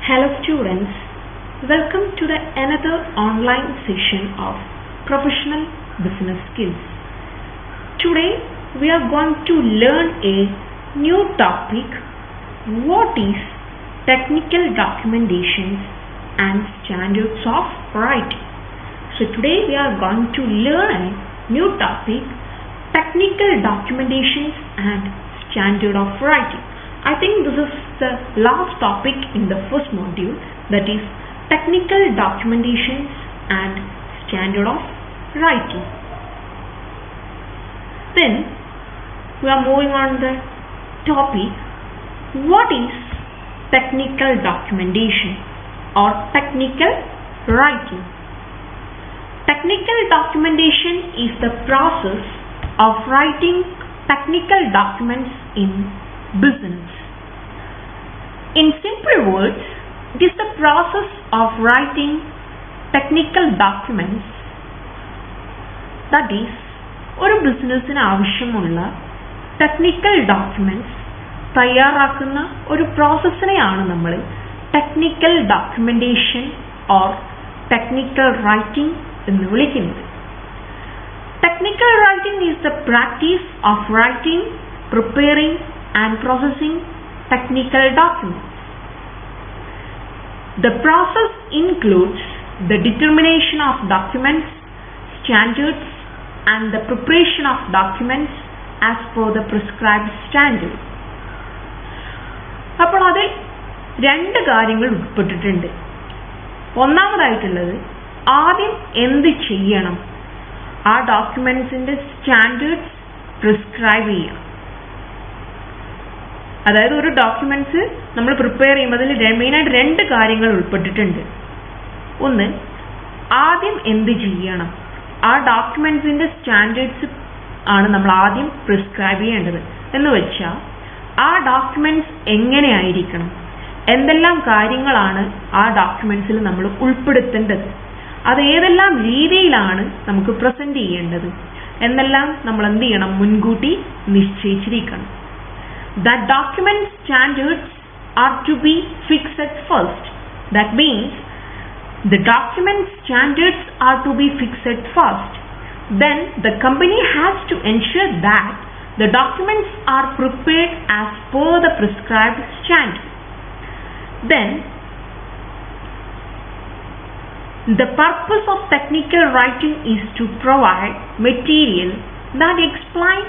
Hello students, welcome to the another online session of Professional Business Skills. Today we are going to learn a new topic, what is technical documentations and standards of writing. So today we are going to learn a new topic, technical documentations and standard of writing. I think this is the last topic in the first module, that is technical documentations and standard of writing. Then we are moving on the topic, what is technical documentation or technical writing. Technical documentation is the process of writing technical documents in business. In simple words, it is the process of writing technical documents, that is, ഒരു ബിസിനസ്സിന് ആവശ്യമുള്ള technical documents തയ്യാറാക്കുന്ന ഒരു പ്രോസസ്സിനെയാണ് നമ്മൾ technical documentation or technical writing എന്ന് വിളിക്കുന്നത്. Technical writing is the practice of writing, preparing and processing technical documents. The process includes the determination of documents, standards and the preparation of documents as per the prescribed standard. അപ്പോൾ അതിൽ രണ്ട് കാര്യങ്ങൾ ഉൾപ്പെട്ടിട്ടുണ്ട്. ഒന്നാമതായിട്ടുള്ളത്, ആദ്യം എന്ത് ചെയ്യണം, ആ ഡോക്യുമെന്റ്സിന്റെ സ്റ്റാൻഡേർഡ്സ് പ്രിസ്ക്രൈബ് ചെയ്യണം. അതായത് ഒരു ഡോക്യുമെന്റ്സ് നമ്മൾ പ്രിപ്പയർ ചെയ്യുമ്പോൾ അതിൽ മെയിനായിട്ട് രണ്ട് കാര്യങ്ങൾ ഉൾപ്പെട്ടിട്ടുണ്ട്. ഒന്ന്, ആദ്യം എന്ത് ചെയ്യണം, ആ ഡോക്യുമെന്റ്സിന്റെ സ്റ്റാൻഡേർഡ്സ് ആണ് നമ്മൾ ആദ്യം പ്രിസ്ക്രൈബ് ചെയ്യേണ്ടത്. എന്ന് വെച്ചാൽ ആ ഡോക്യുമെന്റ്സ് എങ്ങനെയായിരിക്കണം, എന്തെല്ലാം കാര്യങ്ങളാണ് ആ ഡോക്യുമെന്റ്സിൽ നമ്മൾ ഉൾപ്പെടുത്തേണ്ടത്, അത് ഏതെല്ലാം രീതിയിലാണ് നമുക്ക് പ്രസന്റ് ചെയ്യേണ്ടത് എന്നെല്ലാം നമ്മൾ എന്ത് ചെയ്യണം, മുൻകൂട്ടി നിശ്ചയിച്ചിരിക്കണം. The document standards are to be fixed at first. That means the document standards are to be fixed at first. Then the company has to ensure that the documents are prepared as per the prescribed standard. Then the purpose of technical writing is to provide material that explain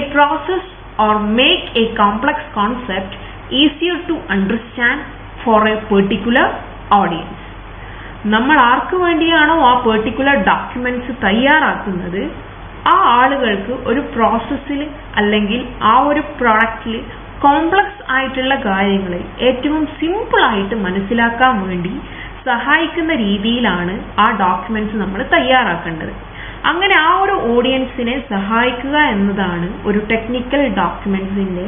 a process or make a complex concept easier to understand for a particular audience. നമ്മൾ ആർക്ക് വേണ്ടിയാണോ ആ particular documents തയ്യാറാക്കുന്നത്, ആ ആളുകൾക്ക് ഒരു പ്രോസസ്സിൽ അല്ലെങ്കിൽ ആ ഒരു പ്രൊഡക്റ്റിൽ കോംപ്ലക്സ് ആയിട്ടുള്ള കാര്യങ്ങൾ ഏറ്റവും സിമ്പിൾ ആയിട്ട് മനസ്സിലാക്കാൻ വേണ്ടി സഹായിക്കുന്ന രീതിയിലാണ് ആ ഡോക്യുമെന്റ്സ് നമ്മൾ തയ്യാറാക്കേണ്ടത്. അങ്ങനെ ആ ഒരു ഓഡിയൻസിനെ സഹായിക്കുക എന്നതാണ് ഒരു ടെക്നിക്കൽ ഡോക്യുമെന്റ്സിന്റെ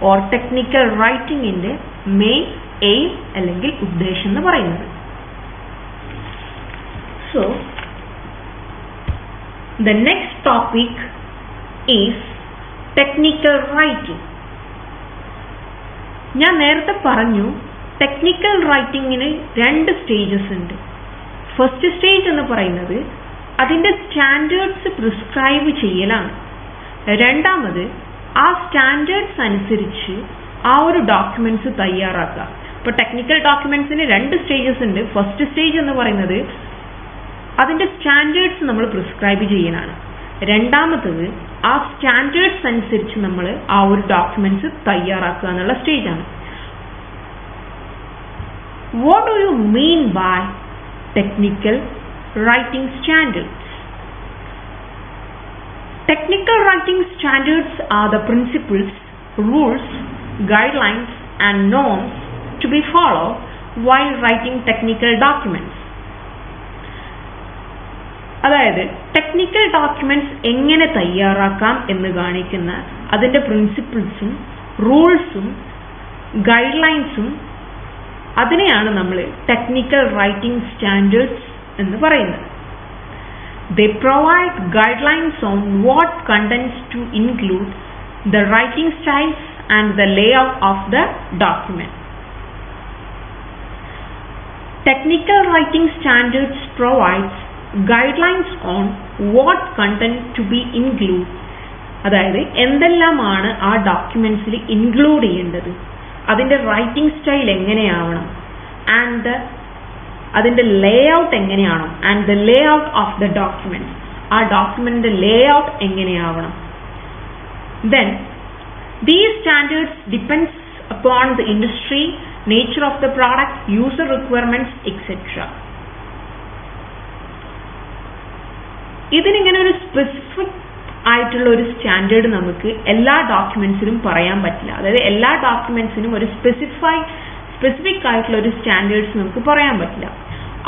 ഓർ ടെക്നിക്കൽ റൈറ്റിംഗിന്റെ മെയിൻ എയിം അല്ലെങ്കിൽ ഉദ്ദേശം എന്ന് പറയുന്നത്. So the next topic is technical writing. ഞാൻ നേരത്തെ പറഞ്ഞു, ടെക്നിക്കൽ റൈറ്റിംഗിന് രണ്ട് സ്റ്റേജസ് ഉണ്ട്. ഫസ്റ്റ് സ്റ്റേജ് എന്ന് പറയുന്നത് അതിന്റെ സ്റ്റാൻഡേർഡ്സ് പ്രിസ്ക്രൈബ് ചെയ്യലാണ്. രണ്ടാമത് ആ സ്റ്റാൻഡേർഡ്സ് അനുസരിച്ച് ആ ഒരു ഡോക്യുമെന്റ്സ് തയ്യാറാക്കുക. ഇപ്പൊ ടെക്നിക്കൽ ഡോക്യുമെന്റ്സിന് രണ്ട് സ്റ്റേജസ് ഉണ്ട്. ഫസ്റ്റ് സ്റ്റേജ് എന്ന് പറയുന്നത് അതിന്റെ സ്റ്റാൻഡേർഡ്സ് നമ്മൾ പ്രിസ്ക്രൈബ് ചെയ്യാനാണ്. രണ്ടാമത്തത് ആ സ്റ്റാൻഡേർഡ്സ് അനുസരിച്ച് നമ്മൾ ആ ഒരു ഡോക്യുമെന്റ്സ് തയ്യാറാക്കുക എന്നുള്ള സ്റ്റേജാണ്. What do you mean by technical writing standards? Technical writing standards are the principles, rules, guidelines and norms to be followed while writing technical documents. അതായത് ടെക്നിക്കൽ ഡോക്യുമെന്റ്സ് എങ്ങനെ തയ്യാറാക്കാം എന്ന് കാണിക്കുന്ന അതിന്റെ പ്രിൻസിപ്പിൾസും റൂൾസും ഗൈഡ് ലൈൻസും അതിനെയാണ് നമ്മൾ ടെക്നിക്കൽ റൈറ്റിംഗ് സ്റ്റാൻഡേർഡ്സ് എന്ന് പറയുന്നത്. They provide guidelines on what contents to include, the writing styles and the layout of the document. technical writing standards provides guidelines on what content to be included. അതായത് എന്തെല്ലാമാണ് ആ ഡോക്യുമെന്റ്സിൽ include ചെയ്യേണ്ടത്, അതിൻ്റെ writing style എങ്ങനെയാവണം, and അതിൻ്റെ layout എങ്ങനെയാണോ, and the layout of the document, ആ ഡോക്യുമെന്റിന്റെ ലേ ഔട്ട് എങ്ങനെയാവണം. Then these standards depends upon the industry, nature of the product, user requirements, etc. ഇതിനിങ്ങനെ ഒരു സ്പെസിഫിക് ആയിട്ടുള്ള ഒരു സ്റ്റാൻഡേർഡ് നമുക്ക് എല്ലാ ഡോക്യുമെന്റ്സിനും പറയാൻ പറ്റില്ല. അതായത് എല്ലാ ഡോക്യുമെന്റ്സിനും ഒരു സ്പെസിഫിക് ആയിട്ടുള്ള ഒരു സ്റ്റാൻഡേർഡ്സ് നമുക്ക് പറയാൻ പറ്റില്ല.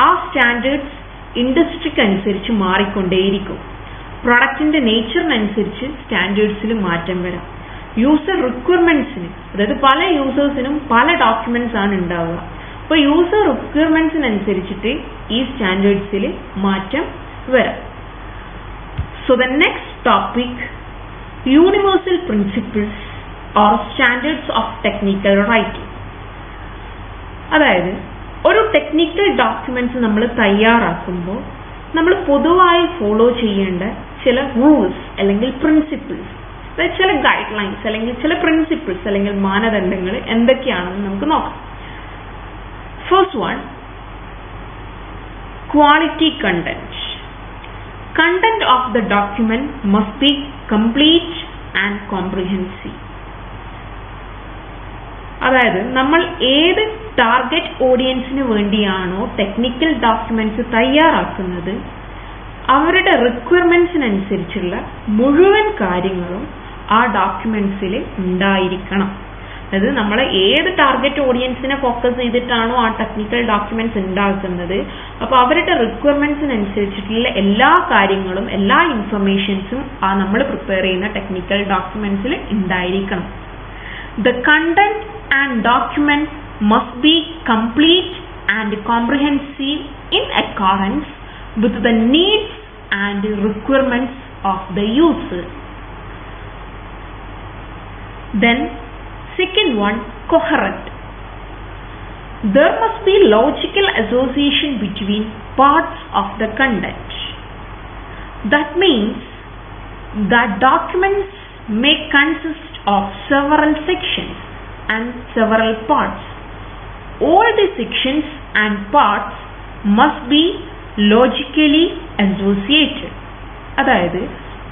ആ സ്റ്റാൻഡേർഡ്സ് ഇൻഡസ്ട്രിക്ക് അനുസരിച്ച് മാറിക്കൊണ്ടേയിരിക്കും. പ്രൊഡക്റ്റിന്റെ നേച്ചറിനനുസരിച്ച് സ്റ്റാൻഡേർഡ്സിൽ മാറ്റം വരാം. യൂസർ റിക്വയർമെന്റ്സിന്, അതായത് പല യൂസേഴ്സിനും പല ഡോക്യുമെന്റ്സ് ആണ് ഉണ്ടാവുക. അപ്പോൾ യൂസർ റിക്വയർമെന്റ്സിനനുസരിച്ചിട്ട് ഈ സ്റ്റാൻഡേർഡ്സിൽ മാറ്റം വരാം. So the next topic, universal principles or standards of technical writing. അതായത് ഒരു ടെക്നിക്കൽ ഡോക്യുമെന്റ്സ് നമ്മൾ തയ്യാറാക്കുമ്പോൾ നമ്മൾ പൊതുവായി ഫോളോ ചെയ്യേണ്ട ചില റൂൾസ് അല്ലെങ്കിൽ പ്രിൻസിപ്പിൾസ്, ചില ഗൈഡ് ലൈൻസ് അല്ലെങ്കിൽ ചില പ്രിൻസിപ്പിൾസ് അല്ലെങ്കിൽ മാനദണ്ഡങ്ങൾ എന്തൊക്കെയാണെന്ന് നമുക്ക് നോക്കാം. First one, quality content. Content of the document must be complete and comprehensive. അതായത് നമ്മൾ ഏത് ടാർഗറ്റ് ഓഡിയൻസിന് വേണ്ടിയാണോ ടെക്നിക്കൽ ഡോക്യുമെന്റ്സ് തയ്യാറാക്കുന്നത് അവരുടെ റിക്വയർമെന്റ്സിനനുസരിച്ചുള്ള മുഴുവൻ കാര്യങ്ങളും ആ ഡോക്യുമെന്റ്സിൽ ഉണ്ടായിരിക്കണം. അതായത് നമ്മൾ ഏത് ടാർഗറ്റ് ഓഡിയൻസിനെ ഫോക്കസ് ചെയ്തിട്ടാണോ ആ ടെക്നിക്കൽ ഡോക്യുമെന്റ്സ് ഉണ്ടാക്കുന്നത് അപ്പോൾ അവരുടെ റിക്വയർമെന്റ്സിനനുസരിച്ചിട്ടുള്ള എല്ലാ കാര്യങ്ങളും എല്ലാ ഇൻഫർമേഷൻസും ആ നമ്മൾ പ്രിപ്പയർ ചെയ്യുന്ന ടെക്നിക്കൽ ഡോക്യുമെന്റ്സിൽ ഉണ്ടായിരിക്കണം. The content and document must be complete and comprehensive in accordance with the needs and requirements of the user. Then second one, coherent. There must be logical association between parts of the content. That means that documents may consist of several sections and several parts. All the sections and parts must be logically associated. അതായത്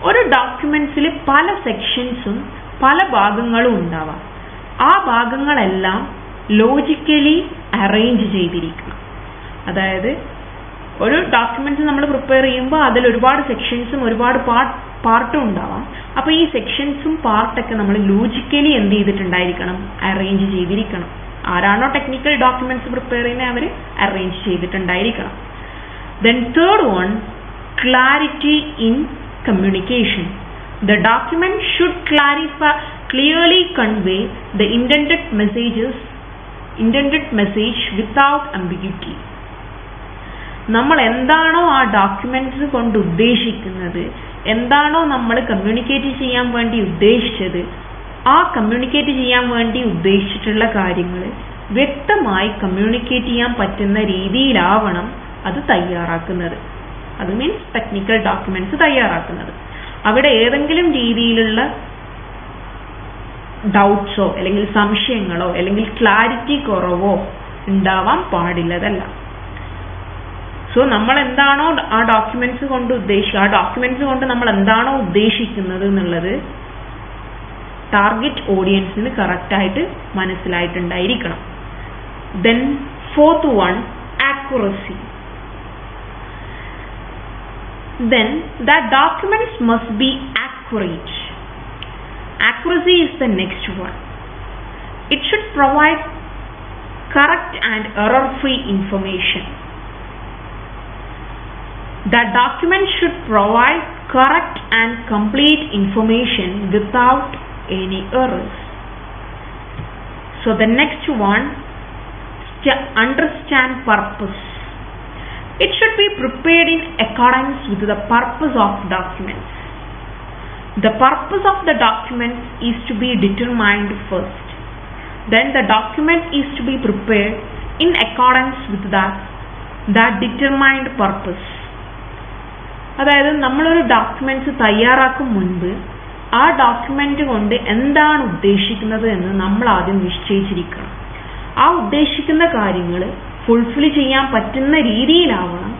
ഒരു ഡോക്യുമെന്റ്സിൽ പല സെക്ഷൻസും പല ഭാഗങ്ങളും ഉണ്ടാവാം. ആ ഭാഗങ്ങളെല്ലാം logically arrange ചെയ്തിരിക്കണം. അതായത് ഒരു ഡോക്യുമെന്റ്സ് നമ്മൾ പ്രിപ്പയർ ചെയ്യുമ്പോൾ അതിൽ ഒരുപാട് സെക്ഷൻസും ഒരുപാട് പാർട്ടും ഉണ്ടാവാം. അപ്പോൾ ഈ സെക്ഷൻസും പാർട്ടൊക്കെ നമ്മൾ ലോജിക്കലി എന്ത് ചെയ്തിട്ടുണ്ടായിരിക്കണം, അറേഞ്ച് ചെയ്തിരിക്കണം. ആരാണോ ടെക്നിക്കൽ ഡോക്യുമെന്റ്സ് പ്രിപ്പയർ ചെയ്യുന്നത് അവർ അറേഞ്ച് ചെയ്തിട്ടുണ്ടായിരിക്കണം. Then third one, clarity in communication. The document should clearly convey the intended message without ambiguity. നമ്മൾ എന്താണോ ആ ഡോക്യുമെന്റ്സ് കൊണ്ട് ഉദ്ദേശിക്കുന്നത്, എന്താണോ നമ്മൾ കമ്മ്യൂണിക്കേറ്റ് ചെയ്യാൻ വേണ്ടി ഉദ്ദേശിച്ചത്, ആ കമ്മ്യൂണിക്കേറ്റ് ചെയ്യാൻ വേണ്ടി ഉദ്ദേശിച്ചിട്ടുള്ള കാര്യങ്ങൾ വ്യക്തമായി കമ്മ്യൂണിക്കേറ്റ് ചെയ്യാൻ പറ്റുന്ന രീതിയിലാവണം അത് തയ്യാറാക്കുന്നത്. അത് മീൻസ് ടെക്നിക്കൽ ഡോക്യുമെന്റ്സ് തയ്യാറാക്കുന്നത്. അവിടെ ഏതെങ്കിലും രീതിയിലുള്ള ഡൗട്ട്സോ അല്ലെങ്കിൽ സംശയങ്ങളോ അല്ലെങ്കിൽ ക്ലാരിറ്റി കുറവോ ഉണ്ടാവാൻ പാടില്ലതല്ല. സോ നമ്മൾ എന്താണോ ആ ഡോക്യുമെന്റ്സ് കൊണ്ട് ആ ഡോക്യുമെന്റ്സ് കൊണ്ട് നമ്മൾ എന്താണോ ഉദ്ദേശിക്കുന്നത് എന്നുള്ളത് ടാർഗറ്റ് ഓഡിയൻസിന് കറക്റ്റായിട്ട് മനസ്സിലായിട്ടുണ്ടായിരിക്കണം. Then fourth one, accuracy. Then the documents must be accurate. Accuracy is the next one. It should provide correct and error-free information. The document should provide correct and complete information without any errors. So the next one, understand purpose. It should be prepared in accordance with the purpose of documents. The purpose of the document is to be determined first. Then the document is to be prepared in accordance with the that determined purpose. അതായത് നമ്മളൊരു documents തയ്യാറാക്കും മുൻപ് ആ document കൊണ്ട് എന്താണ് ഉദ്ദേശിക്കുന്നത് എന്ന് നമ്മൾ ആദ്യം നിശ്ചയിച്ചിരിക്കണം. ആ ഉദ്ദേശിക്കുന്ന കാര്യങ്ങൾ ഫുൾഫിൽ ചെയ്യാൻ പറ്റുന്ന രീതിയിലാവണം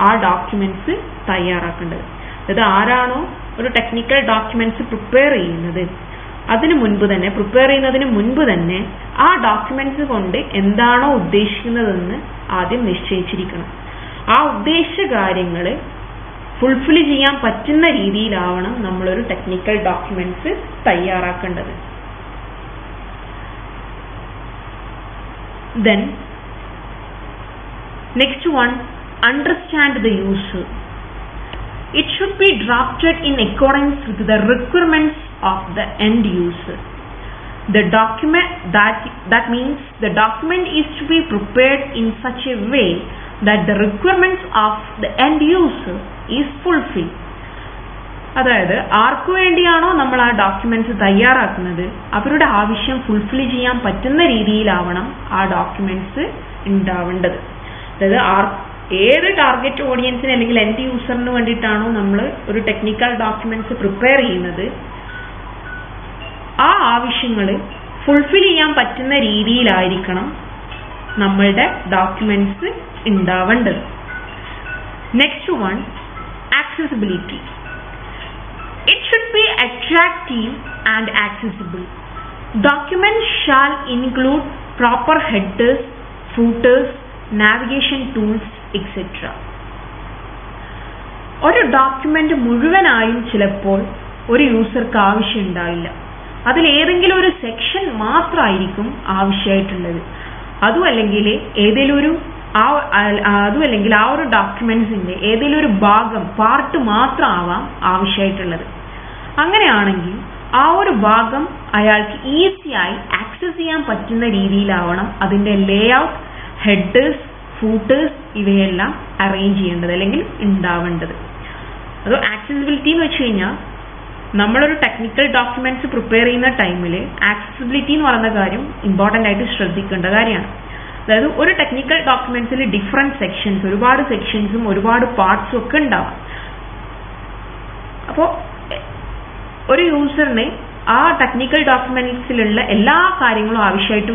ആ ഡോക്യുമെന്റ്സ് തയ്യാറാക്കേണ്ടത്. അതായത് ആരാണോ ഒരു ടെക്നിക്കൽ ഡോക്യുമെന്റ്സ് പ്രിപ്പയർ ചെയ്യുന്നത് പ്രിപ്പയർ ചെയ്യുന്നതിന് മുൻപ് തന്നെ ആ ഡോക്യുമെന്റ്സ് കൊണ്ട് എന്താണോ ഉദ്ദേശിക്കുന്നതെന്ന് ആദ്യം നിശ്ചയിച്ചിരിക്കണം. ആ ഉദ്ദേശിച്ച കാര്യങ്ങൾ ഫുൾഫിൽ ചെയ്യാൻ പറ്റുന്ന രീതിയിലാവണം നമ്മളൊരു ടെക്നിക്കൽ ഡോക്യുമെന്റ്സ് തയ്യാറാക്കേണ്ടത്. Then next one, understand the user. It should be drafted in accordance with the requirements of the end user. The document that means the document is to be prepared in such a way that the requirements of the end user is fulfilled. അതായത് ആർക്കു വേണ്ടിയാണോ നമ്മൾ ആ documents തയ്യാറാക്കുന്നത് അവരുടെ ആവശ്യം fulfil ചെയ്യാൻ പറ്റുന്ന രീതിയിലാവണം ആ ഡോക്യുമെന്റ്സ് ഉണ്ടാവേണ്ടത്. അതായത് ഏത് ടാർഗറ്റ് ഓഡിയൻസിന് അല്ലെങ്കിൽ എൻഡ് യൂസറിന് വേണ്ടിയിട്ടാണോ നമ്മൾ ഒരു ടെക്നിക്കൽ ഡോക്യുമെന്റ്സ് പ്രിപ്പയർ ചെയ്യുന്നത് ആ ആവശ്യങ്ങൾ ഫുൾഫിൽ ചെയ്യാൻ പറ്റുന്ന രീതിയിലായിരിക്കണം നമ്മളുടെ ഡോക്യുമെന്റ്സ് ഉണ്ടാവേണ്ടത്. Next one, accessibility. It should be attractive and accessible. Documents shall include proper headers, footers, navigation tools, etc. ഒരു ഡോക്യുമെന്റ് മുഴുവനായും ചിലപ്പോൾ ഒരു യൂസർക്ക് ആവശ്യമുണ്ടാവില്ല. അതിലേതെങ്കിലും ഒരു സെക്ഷൻ മാത്രമായിരിക്കും ആവശ്യമായിട്ടുള്ളത്. അതുമല്ലെങ്കിൽ ആ ഒരു ഡോക്യുമെന്റ്സിന്റെ ഏതെങ്കിലും ഒരു ഭാഗം പാർട്ട് മാത്രമാവാം ആവശ്യമായിട്ടുള്ളത്. അങ്ങനെയാണെങ്കിൽ ആ ഒരു ഭാഗം അയാൾക്ക് ഈസിയായി ആക്സസ് ചെയ്യാൻ പറ്റുന്ന രീതിയിലാവണം അതിന്റെ ലേഔട്ട്, ഹെഡേഴ്സ്, ഫൂട്ടേഴ്സ് ഇവയെല്ലാം അറേഞ്ച് ചെയ്യേണ്ടത് അല്ലെങ്കിൽ ഉണ്ടാവേണ്ടത്. അത് ആക്സസിബിലിറ്റി എന്ന് വെച്ച് കഴിഞ്ഞാൽ നമ്മളൊരു ടെക്നിക്കൽ ഡോക്യുമെന്റ്സ് പ്രിപ്പയർ ചെയ്യുന്ന ടൈമിൽ ആക്സസിബിലിറ്റി എന്ന് പറയുന്ന കാര്യം ഇമ്പോർട്ടൻ്റ് ആയിട്ട് ശ്രദ്ധിക്കേണ്ട കാര്യമാണ്. അതായത് ഒരു ടെക്നിക്കൽ ഡോക്യുമെന്റ്സിൽ ഡിഫറെന്റ് സെക്ഷൻസ്, ഒരുപാട് സെക്ഷൻസും ഒരുപാട് പാർട്സും ഒക്കെ ഉണ്ടാവാം. അപ്പോൾ ഒരു യൂസറിന് ആ ടെക്നിക്കൽ ഡോക്യുമെന്റ്സിലുള്ള എല്ലാ കാര്യങ്ങളും ആവശ്യമായിട്ട്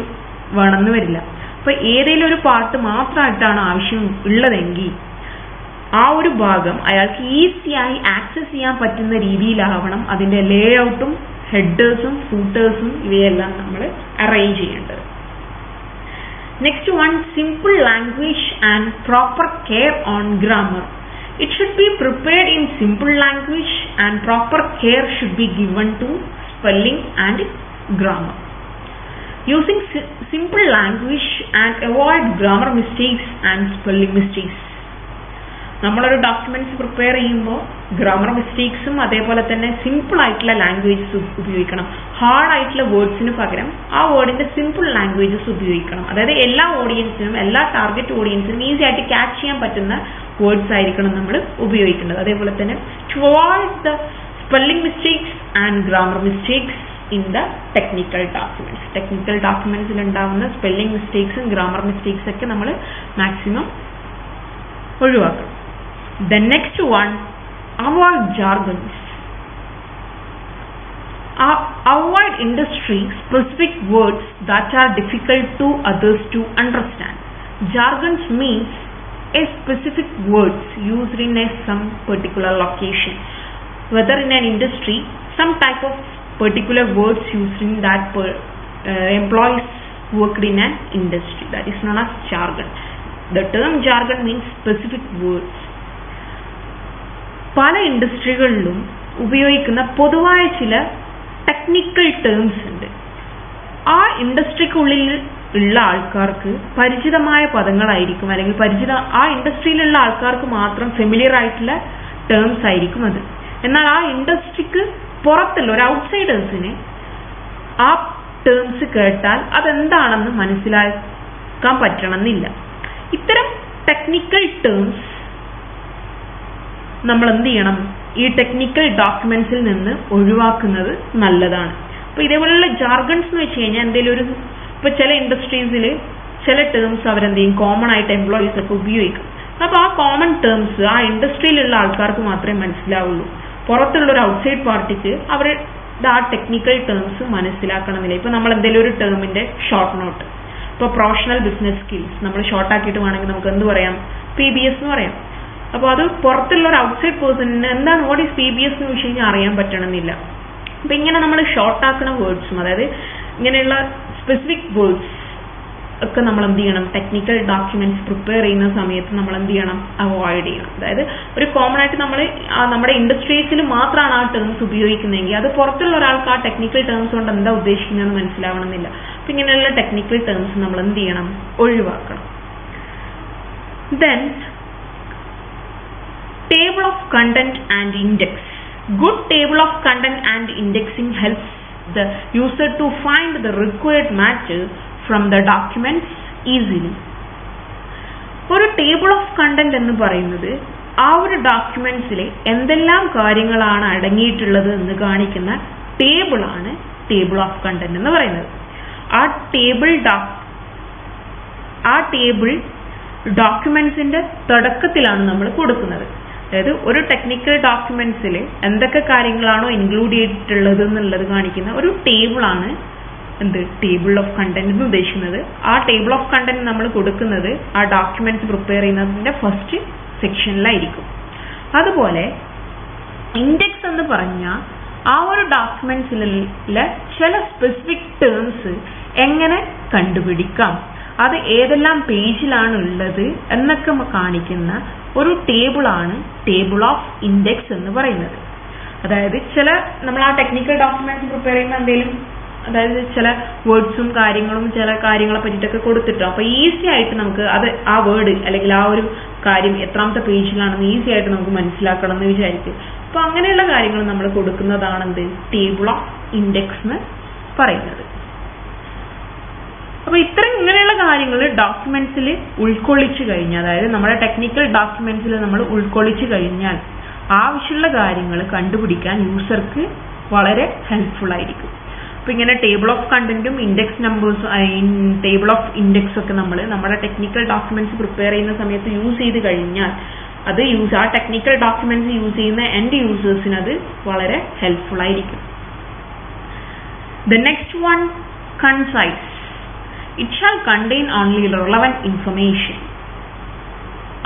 വേണമെന്ന് വരില്ല. അപ്പോൾ ഏതെങ്കിലും ഒരു പാർട്ട് മാത്രമായിട്ടാണ് ആവശ്യം ഉള്ളതെങ്കിൽ ആ ഒരു ഭാഗം അയാൾക്ക് ഈസിയായി ആക്സസ് ചെയ്യാൻ പറ്റുന്ന രീതിയിലാവണം അതിന്റെ ലേഔട്ടും ഹെഡേഴ്സും ഫൂട്ടേഴ്സും ഇവയെല്ലാം നമ്മൾ അറേഞ്ച് ചെയ്യേണ്ടത്. Next one, simple language and proper care on grammar. It should be prepared in simple language and proper care should be given to spelling and grammar. Using simple language and avoid grammar mistakes and spelling mistakes. നമ്മളൊരു documents prepare ചെയ്യുമ്പോൾ grammar മിസ്റ്റേക്സും അതേപോലെ തന്നെ simple ആയിട്ടുള്ള languages ഉപയോഗിക്കണം. Hard ആയിട്ടുള്ള വേർഡ്സിന് പകരം ആ വേർഡിന്റെ simple languages ഉപയോഗിക്കണം. അതായത് എല്ലാ ഓഡിയൻസിനും, എല്ലാ ടാർഗറ്റ് ഓഡിയൻസിനും ഈസി ആയിട്ട് ക്യാച്ച് ചെയ്യാൻ പറ്റുന്ന വേർഡ്സ് ആയിരിക്കണം നമ്മൾ ഉപയോഗിക്കേണ്ടത്. അതേപോലെ തന്നെ to avoid the spelling mistakes and grammar mistakes in the technical documents. Technical ഡോക്യുമെന്റ്സിൽ ഉണ്ടാവുന്ന സ്പെല്ലിംഗ് മിസ്റ്റേക്സും ഗ്രാമർ മിസ്റ്റേക്സ് ഒക്കെ നമ്മൾ മാക്സിമം ഒഴിവാക്കണം. The next one, avoid jargons. Avoid industry-specific words that are difficult to others to understand. Jargons means a specific words used in some particular location. Whether in an industry, some type of particular words used in that employees worked in an industry. That is known as jargon. The term jargon means specific words. പല ഇൻഡസ്ട്രികളിലും ഉപയോഗിക്കുന്ന പൊതുവായ ചില technical terms ഉണ്ട്. ആ ഇൻഡസ്ട്രിക്കുള്ളിൽ ഉള്ള ആൾക്കാർക്ക് പരിചിതമായ പദങ്ങളായിരിക്കും, അല്ലെങ്കിൽ ആ ഇൻഡസ്ട്രിയിലുള്ള ആൾക്കാർക്ക് മാത്രം ഫെമിലിയർ ആയിട്ടുള്ള ടേംസ് ആയിരിക്കും അത്. എന്നാൽ ആ ഇൻഡസ്ട്രിക്ക് പുറത്തുള്ള ഒരു ഔട്ട്സൈഡേഴ്സിന് ആ ടേംസ് കേട്ടാൽ അതെന്താണെന്ന് മനസ്സിലാക്കാൻ പറ്റണമെന്നില്ല. ഇത്തരം ടെക്നിക്കൽ ടേംസ് നമ്മൾ എന്ത് ചെയ്യണം, ഈ ടെക്നിക്കൽ ഡോക്യുമെന്റ്സിൽ നിന്ന് ഒഴിവാക്കുന്നത് നല്ലതാണ്. അപ്പോൾ ഇതേപോലെയുള്ള ജാർഗൺസ് എന്ന് വെച്ച് കഴിഞ്ഞാൽ എന്തെങ്കിലും ഇപ്പോൾ ചില ഇൻഡസ്ട്രീസിൽ ചില ടേംസ് അവരെന്ത് ചെയ്യും, കോമൺ ആയിട്ട് എംപ്ലോയീസ് ഒക്കെ ഉപയോഗിക്കും. അപ്പോൾ ആ കോമൺ ടേംസ് ആ ഇൻഡസ്ട്രിയിലുള്ള ആൾക്കാർക്ക് മാത്രമേ മനസ്സിലാവുള്ളൂ. പുറത്തുള്ള ഒരു ഔട്ട്സൈഡ് പാർട്ടിക്ക് അവരുടെ ആ ടെക്നിക്കൽ ടേംസ് മനസ്സിലാക്കണമെന്നില്ല. ഇപ്പോൾ നമ്മൾ എന്തെങ്കിലും ഒരു ടേമിന്റെ ഷോർട്ട് നോട്ട്, ഇപ്പോൾ പ്രൊഫഷണൽ ബിസിനസ് സ്കിൽസ് നമ്മൾ ഷോർട്ട് ആക്കിയിട്ട് വേണമെങ്കിൽ നമുക്ക് എന്ത് പറയാം, PBS എന്ന് പറയാം. അപ്പോൾ അത് പുറത്തുള്ള ഒരു ഔട്ട്സൈഡ് പേഴ്സണിന് എന്താണ് വാട്ട് ഈസ് PBS എന്ന് വെച്ച് കഴിഞ്ഞാൽ അറിയാൻ പറ്റണമെന്നില്ല. അപ്പം ഇങ്ങനെ നമ്മൾ ഷോർട്ട് ആക്കുന്ന വേർഡ്സും, അതായത് ഇങ്ങനെയുള്ള സ്പെസിഫിക് വേർഡ്സ് ഒക്കെ നമ്മൾ എന്ത് ചെയ്യണം, ടെക്നിക്കൽ ഡോക്യുമെന്റ്സ് പ്രിപ്പയർ ചെയ്യുന്ന സമയത്ത് നമ്മൾ എന്ത് ചെയ്യണം, അവോയ്ഡ് ചെയ്യണം. അതായത് ഒരു കോമൺ ആയിട്ട് നമ്മൾ നമ്മുടെ ഇൻഡസ്ട്രീസിൽ മാത്രമാണ് ആ ടേംസ് ഉപയോഗിക്കുന്നതെങ്കിൽ അത് പുറത്തുള്ള ഒരാൾക്ക് ആ ടെക്നിക്കൽ ടേംസ് കൊണ്ട് എന്താ ഉദ്ദേശിക്കുന്നതെന്ന് മനസ്സിലാവണമെന്നില്ല. അപ്പം ഇങ്ങനെയുള്ള ടെക്നിക്കൽ ടേംസ് നമ്മൾ എന്ത് ചെയ്യണം, ഒഴിവാക്കണം. Then table of content and index. Good table of content and indexing helps the user to find the required matter from the documents easily. ഒരു ടേബിൾ ഓഫ് കണ്ടന്റ് എന്ന് പറയുന്നത് ആ ഒരു ഡോക്യുമെന്റ്സിലെ എന്തെല്ലാം കാര്യങ്ങളാണ് അടങ്ങിയിട്ടുള്ളത് എന്ന് കാണിക്കുന്ന ടേബിളാണ് ടേബിൾ ഓഫ് കണ്ടന്റ് എന്ന് പറയുന്നത്. ആ ടേബിൾ ഡോക്യുമെന്റ്സിന്റെ തുടക്കത്തിലാണ് നമ്മൾ കൊടുക്കുന്നത്. അതായത് ഒരു ടെക്നിക്കൽ ഡോക്യുമെന്റ്സിൽ എന്തൊക്കെ കാര്യങ്ങളാണോ ഇൻക്ലൂഡ് ചെയ്തിട്ടുള്ളത് എന്നുള്ളത് കാണിക്കുന്ന ഒരു ടേബിളാണ് ടേബിൾ ഓഫ് കണ്ടന്റ് എന്ന് ഉദ്ദേശിക്കുന്നത്. ആ ടേബിൾ ഓഫ് കണ്ടന്റ് നമ്മൾ കൊടുക്കുന്നത് ആ ഡോക്യുമെന്റ്സ് പ്രിപ്പയർ ചെയ്യുന്നതിന്റെ ഫസ്റ്റ് സെക്ഷനിലായിരിക്കും. അതുപോലെ ഇൻഡെക്സ് എന്ന് പറഞ്ഞാൽ ആ ഒരു ഡോക്യുമെന്റ്സിലെ ചില സ്പെസിഫിക് ടേംസ് എങ്ങനെ കണ്ടുപിടിക്കാം, അത് ഏതെല്ലാം പേജിലാണ് ഉള്ളത് എന്നൊക്കെ കാണിക്കുന്ന ഒരു ടേബിളാണ് ടേബിൾ ഓഫ് ഇൻഡെക്സ് എന്ന് പറയുന്നത്. അതായത് നമ്മൾ ആ ടെക്നിക്കൽ ഡോക്യുമെന്റ്സ് പ്രിപ്പയർ ചെയ്യുന്ന എന്തെങ്കിലും, അതായത് ചില വേർഡ്സും കാര്യങ്ങളും ചില കാര്യങ്ങളെ പറ്റിയിട്ടൊക്കെ കൊടുത്തിട്ടോ, അപ്പോൾ ഈസി ആയിട്ട് നമുക്ക് അത് ആ വേർഡ് അല്ലെങ്കിൽ ആ ഒരു കാര്യം എത്രാമത്തെ പേജിലാണെന്ന് ഈസി ആയിട്ട് നമുക്ക് മനസ്സിലാക്കണം എന്ന് വിചാരിക്കും. അപ്പോൾ അങ്ങനെയുള്ള കാര്യങ്ങൾ നമ്മൾ കൊടുക്കുന്നതാണ് ടേബിൾ ഓഫ് ഇൻഡെക്സ് എന്ന് പറയുന്നത്. അപ്പോൾ ഇങ്ങനെയുള്ള കാര്യങ്ങൾ ഡോക്യുമെന്റ്സിൽ ഉൾക്കൊള്ളിച്ചു കഴിഞ്ഞാൽ, അതായത് നമ്മുടെ ടെക്നിക്കൽ ഡോക്യുമെന്റ്സിൽ നമ്മൾ ഉൾക്കൊള്ളിച്ചു കഴിഞ്ഞാൽ ആവശ്യമുള്ള കാര്യങ്ങൾ കണ്ടുപിടിക്കാൻ യൂസർക്ക് വളരെ ഹെൽപ്ഫുൾ ആയിരിക്കും. അപ്പോൾ ഇങ്ങനെ ടേബിൾ ഓഫ് കണ്ടന്റും ഇൻഡെക്സ് നമ്പേഴ്സും ടേബിൾ ഓഫ് ഇൻഡെക്സ് ഒക്കെ നമ്മൾ നമ്മുടെ ടെക്നിക്കൽ ഡോക്യുമെന്റ്സ് പ്രിപ്പയർ ചെയ്യുന്ന സമയത്ത് യൂസ് ചെയ്ത് കഴിഞ്ഞാൽ ആ ടെക്നിക്കൽ ഡോക്യുമെന്റ്സ് യൂസ് ചെയ്യുന്ന എൻഡ് യൂസേഴ്സിന് അത് വളരെ ഹെൽപ്ഫുൾ ആയിരിക്കും. The next one, concise. It shall contain only relevant information.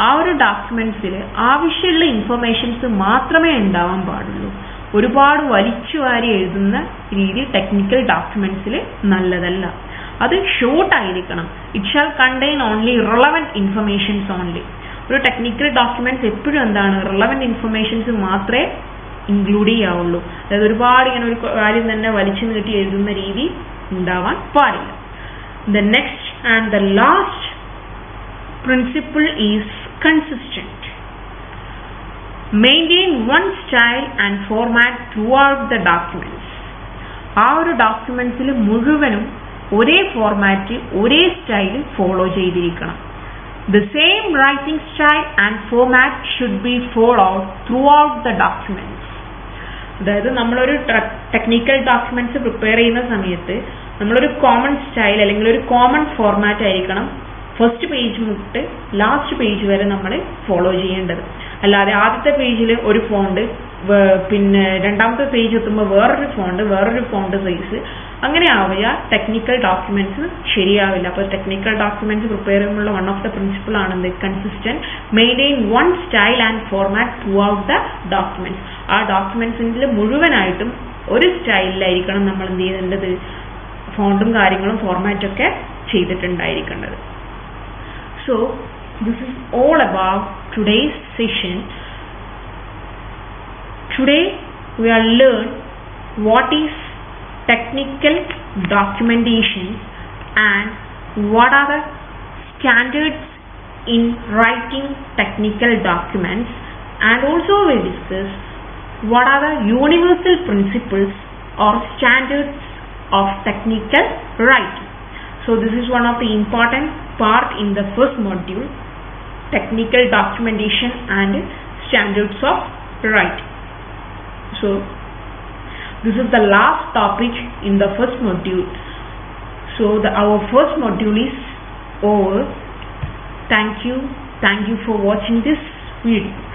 ആ ഒരു ഡോക്യുമെന്റ്സിൽ ആവശ്യമുള്ള ഇൻഫർമേഷൻസ് മാത്രമേ ഉണ്ടാവാൻ പാടുള്ളൂ. ഒരുപാട് വലിച്ചു വാരി എഴുതുന്ന രീതി ടെക്നിക്കൽ ഡോക്യുമെന്റ്സിൽ നല്ലതല്ല. അത് ഷോർട്ട് ആയിരിക്കണം. It shall contain only relevant informations only. ഒരു ടെക്നിക്കൽ ഡോക്യുമെന്റ്സ് എപ്പോഴും എന്താണ്, റിലവന്റ് ഇൻഫർമേഷൻസ് മാത്രമേ ഇൻക്ലൂഡ് ചെയ്യാവുള്ളൂ. അതായത് ഒരുപാട് ഇങ്ങനെ ഒരു കാര്യം തന്നെ വലിച്ചു നീട്ടി എഴുതുന്ന രീതി ഉണ്ടാവാൻ പാടില്ല. The next and the last principle is consistent. Maintain one style and format throughout the documents. ആ ഒരു ഡോക്യുമെന്റ്സിൽ മുഴുവനും ഒരേ ഫോർമാറ്റ് ഒരേ സ്റ്റൈൽ ഫോളോ ചെയ്തിരിക്കണം. The same writing style and format should be followed throughout the documents. അതായത് നമ്മളൊരു technical documents prepare ചെയ്യുന്ന സമയത്ത് നമ്മളൊരു കോമൺ സ്റ്റൈൽ അല്ലെങ്കിൽ ഒരു കോമൺ ഫോർമാറ്റ് ആയിരിക്കണം ഫസ്റ്റ് പേജ് തൊട്ട് ലാസ്റ്റ് പേജ് വരെ നമ്മൾ ഫോളോ ചെയ്യേണ്ടത്. അല്ലാതെ ആദ്യത്തെ പേജിൽ ഒരു ഫോണ്ട്, പിന്നെ രണ്ടാമത്തെ പേജ് എത്തുമ്പോൾ വേറൊരു ഫോണ്ട് സൈസ്, അങ്ങനെ ആവുക ടെക്നിക്കൽ ഡോക്യുമെന്റ്സ് ശരിയാവില്ല. അപ്പോൾ ടെക്നിക്കൽ ഡോക്യുമെന്റ്സ് പ്രിപ്പയർ ചെയ്യുമ്പോൾ വൺ ഓഫ് ദ പ്രിൻസിപ്പിൾ ആണ് consistent. Maintain one style and format through out the documents. ആ ഡോക്യുമെന്റ്സിൽ മുഴുവനായിട്ടും ഒരു സ്റ്റൈലിലായിരിക്കണം നമ്മൾ എന്ത് ചെയ്യേണ്ടത്, ഫോണ്ടും കാര്യങ്ങളും ഫോർമാറ്റും ഒക്കെ ചെയ്തിട്ടുണ്ടായിരിക്കേണ്ടത്. So this is all about today's session. Today we are learn what is technical documentation and what are the standards in writing technical documents, and also we discuss what are the universal principles or standards of technical writing. So this is one of the important part in the first module, technical documentation and standards of writing. So this is the last topic in the first module. So our first module is or thank you for watching this video.